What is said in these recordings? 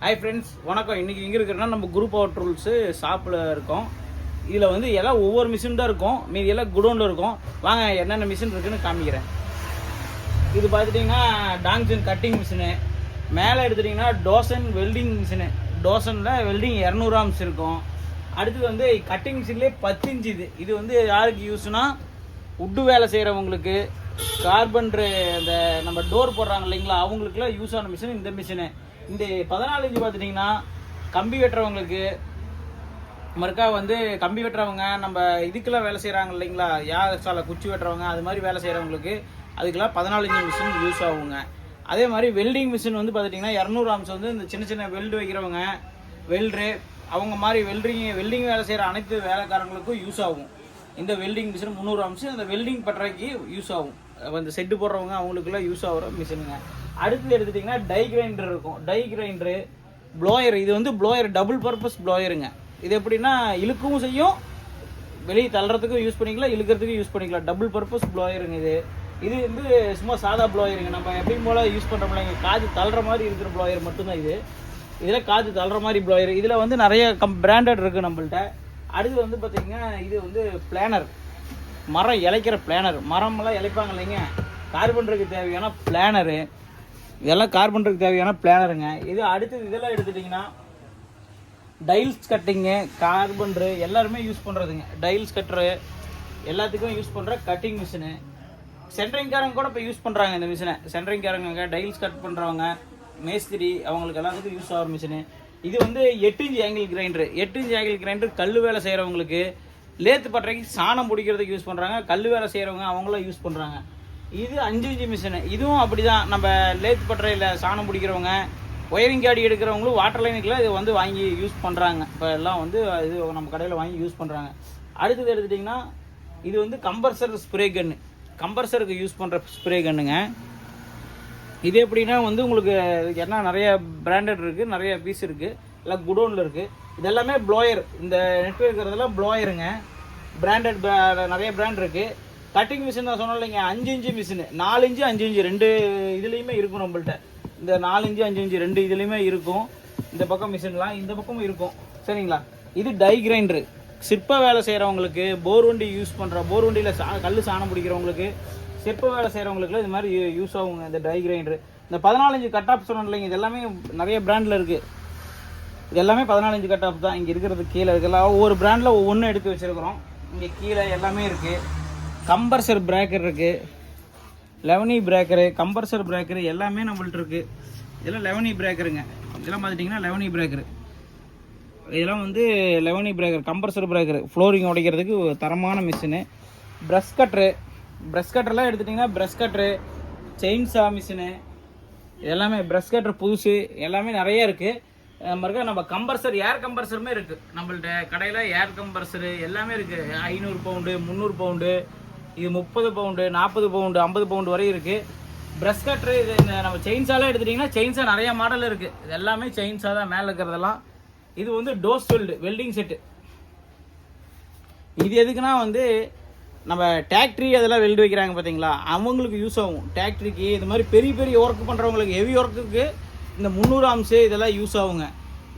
Hi friends, வணக்கம். இன்றைக்கி எங்கே இருக்கிறோன்னா நம்ம குரூப் பவர் டூல்ஸு ஷாப்பில் இருக்கோம். இதில் வந்து எல்லாம் ஒவ்வொரு மிஷின் தான் இருக்கும், மீதி எல்லாம் குடோனில் இருக்கும். வாங்க என்னென்ன மிஷின் இருக்குதுன்னு காமிக்கிறேன். இது பார்த்துட்டிங்கன்னா டாங்ஸன் கட்டிங் மிஷினு. மேலே எடுத்துட்டிங்கன்னா டோசன் வெல்டிங் மிஷினு. டோசனில் வெல்டிங் 200 ஆம்ஸ் இருக்கும். அடுத்தது வந்து கட்டிங் மிஷின்லேயே 10 இன்ச்சு. இது வந்து யாருக்கு யூஸ்னால் உட்டு வேலை செய்கிறவங்களுக்கு, கார்பன்ட்ரு அந்த நம்ம டோர் போடுறாங்க இல்லைங்களா, அவங்களுக்குலாம் யூஸ் ஆன மிஷின் இந்த மிஷினு. இந்த 14 இன்ச்சு பார்த்துட்டிங்கன்னா கம்பி வெட்டுறவங்களுக்கு, மறுக்கா வந்து கம்பி வெட்டுறவங்க, நம்ம இதுக்கெல்லாம் வேலை செய்கிறாங்க இல்லைங்களா, சாலை குச்சி வெட்டுறவங்க, அது மாதிரி வேலை செய்கிறவங்களுக்கு அதுக்கெல்லாம் 14 இன்ச்சு மிஷின் யூஸ் ஆகுங்க. அதே மாதிரி வெல்டிங் மிஷின் வந்து பார்த்துட்டிங்கன்னா 200 ஆம்ஸ் வந்து இந்த சின்ன சின்ன வெல்டு வைக்கிறவங்க, வெல்ட்ரு, அவங்க மாதிரி வெல்டிங் வேலை செய்கிற அனைத்து வேலைக்காரங்களுக்கும் யூஸ் ஆகும். இந்த வெல்டிங் மிஷின் 300 ஆம்ஸ் அந்த வெல்டிங் பட்டறைக்கு யூஸ் ஆகும். அந்த செட்டு போடுறவங்க அவங்களுக்குலாம் யூஸ் ஆகிற மிஷினுங்க. அடுத்தது எடுத்துட்டிங்கன்னா டை கிரைண்டர் இருக்கும். Die grinder, blower. இது வந்து ப்ளோயர், டபுள் பர்பஸ் ப்ளோயருங்க. இது எப்படின்னா இழுக்கவும் செய்யும், வெளியே தள்ளுறதுக்கும் யூஸ் பண்ணிக்கலாம், இழுக்கிறதுக்கும் யூஸ் பண்ணிக்கலாம். டபுள் பர்பஸ் ப்ளோயருங்க. இது வந்து சும்மா சாதா ப்ளோயருங்க. நம்ம எப்பயும் போல் யூஸ் பண்ணுறோம்ல, இங்கே காற்று தள்ளுற மாதிரி இருக்கிற ப்ளோயர் மட்டும்தான் இது. இதில் காற்று தள்ளுற மாதிரி ப்ளோயர். இதில் வந்து நிறைய பிராண்டட் இருக்குது நம்மள்கிட்ட. அடுத்து வந்து பார்த்திங்கன்னா இது வந்து பிளானர், மரம் இலைக்கிற பிளானர். மரமெல்லாம் இலைப்பாங்க இல்லைங்க, கார்பன்டருக்கு தேவையான பிளானரு. இதெல்லாம் கார்பன்டருக்கு தேவையான பிளானருங்க. இது அடுத்தது இதெல்லாம் எடுத்துட்டிங்கன்னா டைல்ஸ் கட்டிங்கு, கார்பன்ட்ரு எல்லாருமே யூஸ் பண்ணுறதுங்க. டைல்ஸ் கட்டுற எல்லாத்துக்கும் யூஸ் பண்ணுற கட்டிங் மிஷினு. சென்ட்ரிங்காரங்க கூட இப்போ யூஸ் பண்ணுறாங்க இந்த மிஷினை. சென்ட்ரிங்காரங்க, டைல்ஸ் கட் பண்ணுறவங்க, மேஸ்திரி, அவங்களுக்கு எல்லாத்துக்கும் யூஸ் ஆகிற மிஷினு. இது வந்து 8 inch angle grinder. 8 inch angle grinder கல் வேலை செய்கிறவங்களுக்கு, லேத்து பட்டறைக்கு சாணம் பிடிக்கிறதுக்கு யூஸ் பண்ணுறாங்க. கல் வேலை செய்கிறவங்க அவங்களாம் யூஸ் பண்ணுறாங்க. இது 5 இன்ச்சு மிஷினு. இதுவும் அப்படி தான். நம்ம லேத்து பட்டறையில் சாணம் பிடிக்கிறவங்க, ஒயரிங் காடி எடுக்கிறவங்களும் வாட்டர் லைனுக்கெலாம் இது வந்து வாங்கி யூஸ் பண்ணுறாங்க. இப்போ எல்லாம் வந்து இது நம்ம கடையில் வாங்கி யூஸ் பண்ணுறாங்க. அடுத்தது எடுத்துட்டிங்கன்னா இது வந்து கம்பர்சர் ஸ்ப்ரே கன்று. கம்பர்சருக்கு யூஸ் பண்ணுற ஸ்ப்ரே கன்னுங்க. இது எப்படின்னா வந்து உங்களுக்கு என்ன நிறைய பிராண்டட் இருக்குது, நிறைய பீஸ் இருக்குது, எல்லாம் குடோனில் இருக்குது. இதெல்லாமே ப்ளோயர். இந்த நெட் இருக்கிறதெல்லாம் ப்ளோயருங்க. பிராண்டட் நிறைய பிராண்ட் இருக்குது. கட்டிங் மிஷின் நான் சொன்னேன் இல்லைங்க, 5 இன்ச்சு மிஷின், 4 இன்ச்சு 5 இன்ச்சு ரெண்டு இதுலேயுமே இருக்கும் நம்மள்கிட்ட. இந்த 4 இன்ச்சு 5 இன்ச்சு ரெண்டு இதுலேயுமே இருக்கும். இந்த பக்கம் மிஷின்லாம் இந்த பக்கமும் இருக்கும், சரிங்களா. இது டை கிரைண்டரு. சிற்ப வேலை செய்கிறவங்களுக்கு, போர் வண்டி யூஸ் பண்ணுற, போர் வண்டியில் கல் சாணம் பிடிக்கிறவங்களுக்கு, சிற்ப வேலை செய்கிறவங்களுக்குலாம் இது மாதிரி யூஸ் ஆகுங்க இந்த டை கிரைண்டரு. இந்த 14 இன்ச்சு கட் ஆஃப் சொன்னோம் இல்லைங்க, இது எல்லாமே நிறைய பிராண்டில் இருக்குது. இது எல்லாமே 14 இன்ச்சு கட் ஆஃப் தான். இங்கே இருக்கிறது கீழே இருக்கலாம், ஒவ்வொரு பிராண்டில் ஒவ்வொன்றும் எடுத்து வச்சுருக்கிறோம். இங்கே கீழே எல்லாமே இருக்குது. கம்பர்சர் பிரேக்கர் இருக்குது, லெவனி பிரேக்கரு, கம்பர்சர் பிரேக்கரு எல்லாமே நம்மள்ட்ட இருக்குது. இதெல்லாம் லெவனி பிரேக்கருங்க. இதெல்லாம் பார்த்துட்டிங்கன்னா லெவனி பிரேக்கரு. இதெல்லாம் வந்து லெவனி பிரேக்கர், கம்பர்சர் பிரேக்கரு. ஃப்ளோரிங் உடைக்கிறதுக்கு தரமான மிஷினு. ப்ரஷ் கட்ரு, ப்ரஷ் கட்டரெலாம் எடுத்துட்டிங்கன்னா ப்ரஷ் கட்ரு, செயின்ஸா மிஷினு, எல்லாமே ப்ரஷ் கட்ரு புதுசு எல்லாமே நிறைய இருக்குது. மறுக்கா நம்ம கம்பர்சர், ஏர் கம்பர்சருமே இருக்குது நம்மள்ட்ட கடையில். ஏர் கம்பர்சரு எல்லாமே இருக்குது. 500 பவுண்டு, 300 பவுண்டு, இது 30 பவுண்டு, 40 பவுண்டு, 50 பவுண்டு வரையும் இருக்குது. Brush cutter. இது நம்ம செயின்ஸாலாம் எடுத்துட்டிங்கன்னா செயின்ஸா நிறைய மாடல் இருக்குது. இது எல்லாமே செயின்ஸா தான் மேலே இருக்கிறதெல்லாம். இது வந்து டோஸ் வெல்டிங் செட்டு. இது எதுக்குன்னா வந்து நம்ம டேக்ட்ரி அதெல்லாம் வெல்டு வைக்கிறாங்க பார்த்தீங்களா, அவங்களுக்கு யூஸ் ஆகும். டேக்ட்ரிக்கு இது மாதிரி பெரிய பெரிய ஒர்க் பண்ணுறவங்களுக்கு, ஹெவி ஒர்க்குக்கு இந்த 300 ஆம்ஸு இதெல்லாம் யூஸ் ஆகுங்க.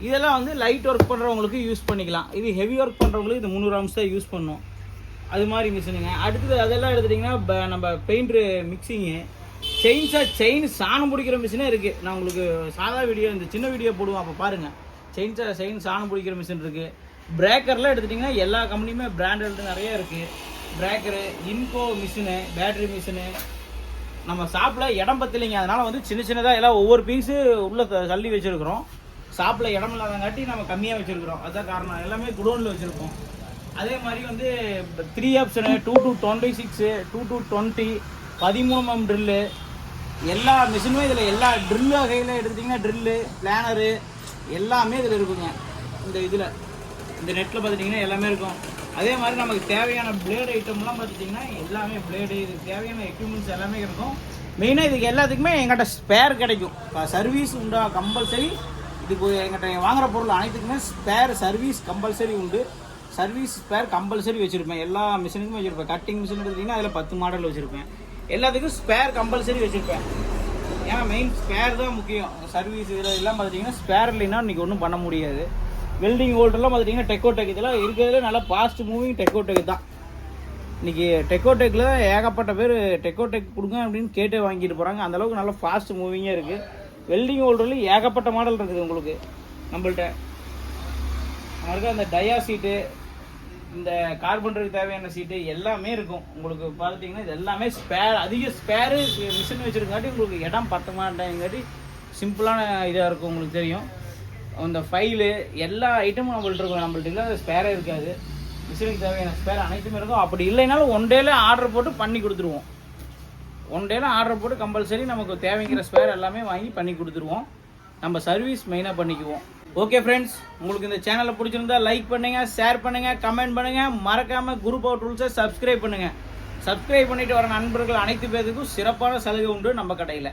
இதெல்லாம் வந்து லைட் ஒர்க் பண்ணுறவங்களுக்கு யூஸ் பண்ணிக்கலாம். இது ஹெவி ஒர்க் பண்ணுறவங்களுக்கு இது 300 ஆம்ஸ் தான் யூஸ் பண்ணும். அது மாதிரி மிஷினுங்க. அடுத்தது அதெல்லாம் எடுத்துட்டிங்கன்னா நம்ம பெயிண்ட்ரு மிக்சிங்கு, செயின் சாணம் பிடிக்கிற மிஷினே இருக்குது. நான் உங்களுக்கு சாதா வீடியோ, இந்த சின்ன வீடியோ போடுவோம், அப்போ பாருங்கள். செயின் சாணம் பிடிக்கிற மிஷின் இருக்குது. பிரேக்கர்லாம் எடுத்துட்டிங்கன்னா எல்லா கம்பெனியுமே பிராண்டட் நிறைய இருக்குது. Breaker, Ingco machine, battery machine. நம்ம ஷாப்பில் இடம் பத்தலைங்க, அதனால் வந்து சின்ன சின்னதாக எல்லாம் ஒவ்வொரு பீஸு உள்ளே தள்ளி வச்சுருக்கிறோம். ஷாப்பில் இடம் இல்லாதங்காட்டி நம்ம கம்மியாக வச்சுருக்கிறோம், அதுதான் காரணம். எல்லாமே குடோனில் வச்சுருக்கோம். அதே மாதிரி வந்து 3 option, 2 to 26, 2 to 20, 13 mm drill, எல்லா மிஷினுமே இதில், எல்லா ட்ரில்லு வகையில் எடுத்துட்டிங்கன்னா ட்ரில்லு, பிளானரு எல்லாமே இதில் இருக்குங்க. இந்த நெட்டில் பார்த்துட்டிங்கன்னா எல்லாமே இருக்கும். அதே மாதிரி நமக்கு தேவையான பிளேடு ஐட்டம்லாம் பார்த்துட்டிங்கன்னா எல்லாமே பிளேடு, இதுக்கு தேவையான எக்யூப்மெண்ட்ஸ் எல்லாமே இருக்கும். மெயினாக இதுக்கு எல்லாத்துக்குமே எங்கிட்ட ஸ்பேர் கிடைக்கும். இப்போ சர்வீஸ் உண்டா கம்பல்சரி. இதுக்கு எங்கிட்ட வாங்குகிற பொருள் அனைத்துக்குமே ஸ்பேர் சர்வீஸ் கம்பல்சரி உண்டு. சர்வீஸ் ஸ்பேர் கம்பல்சரி வச்சுருப்பேன். எல்லா மிஷினுக்குமே வச்சுருப்பேன். கட்டிங் மிஷின் எடுத்துட்டிங்கன்னா அதில் 10 மாடல் வச்சுருப்பேன். எல்லாத்துக்கும் ஸ்பேர் கம்பல்சரி வச்சுருப்பேன். ஏன்னா மெயின் ஸ்பேர் தான் முக்கியம். சர்வீஸ் இதில் எல்லாம் பார்த்துட்டிங்கன்னா ஸ்பேர் இல்லைன்னா இன்றைக்கி ஒன்றும் பண்ண முடியாது. வெல்டிங் ஹோல்டர்லாம் பார்த்துட்டிங்கன்னா டெக்கோடெக் இதெல்லாம் இருக்கிறதுல நல்லா ஃபாஸ்ட் மூவிங் டெக்கோடெக் தான். இன்றைக்கி டெக்கோடெக்கில் ஏகப்பட்ட பேர் டெக்கோடெக் கொடுங்க அப்படின்னு கேட்டே வாங்கிட்டு போகிறாங்க. அந்தளவுக்கு நல்லா ஃபாஸ்ட் மூவிங்காக இருக்குது. வெல்டிங் ஹோல்டர்லேயும் ஏகப்பட்ட மாடல் இருக்குது உங்களுக்கு நம்மள்கிட்ட. இருக்க அந்த டயா சீட்டு, இந்த கார்பெண்டருக்கு தேவையான சீட்டு எல்லாமே இருக்கும் உங்களுக்கு. பார்த்துட்டிங்கன்னா இது எல்லாமே ஸ்பேர், அதிக ஸ்பேரு மிஷின் வச்சுருக்காட்டி உங்களுக்கு இடம் பத்த மாட்டேங்காட்டி சிம்பிளான இதாக இருக்கும். உங்களுக்கு தெரியும் அந்த ஃபைலு எல்லா ஐட்டமும் நம்மள்ட்ட இருக்கும். நம்மள்ட்ட இல்லை ஸ்பேரே இருக்காது. மிஷினுக்கு தேவையான ஸ்பேர் அனைத்துமே இருக்கும். அப்படி இல்லைனாலும் ஒன் டேல ஆர்டர் போட்டு பண்ணி கொடுத்துருவோம். ஒன் டேல ஆர்டர் போட்டு கம்பல்சரி நமக்கு தேவைங்கிற ஸ்பேர் எல்லாமே வாங்கி பண்ணி கொடுத்துருவோம். நம்ம சர்வீஸ் மெயினாக பண்ணிக்குவோம். ஓகே ஃப்ரெண்ட்ஸ், உங்களுக்கு இந்த சேனலை பிடிச்சிருந்தா லைக் பண்ணுங்கள், ஷேர் பண்ணுங்கள், கமெண்ட் பண்ணுங்கள். மறக்காமல் குரு பவர் டூல்ஸை சப்ஸ்கிரைப் பண்ணுங்கள். சப்ஸ்கிரைப் பண்ணிட்டு வர நண்பர்கள் அனைத்து பேருக்கும் சிறப்பான சலுகை உண்டு நம்ம கடையில்.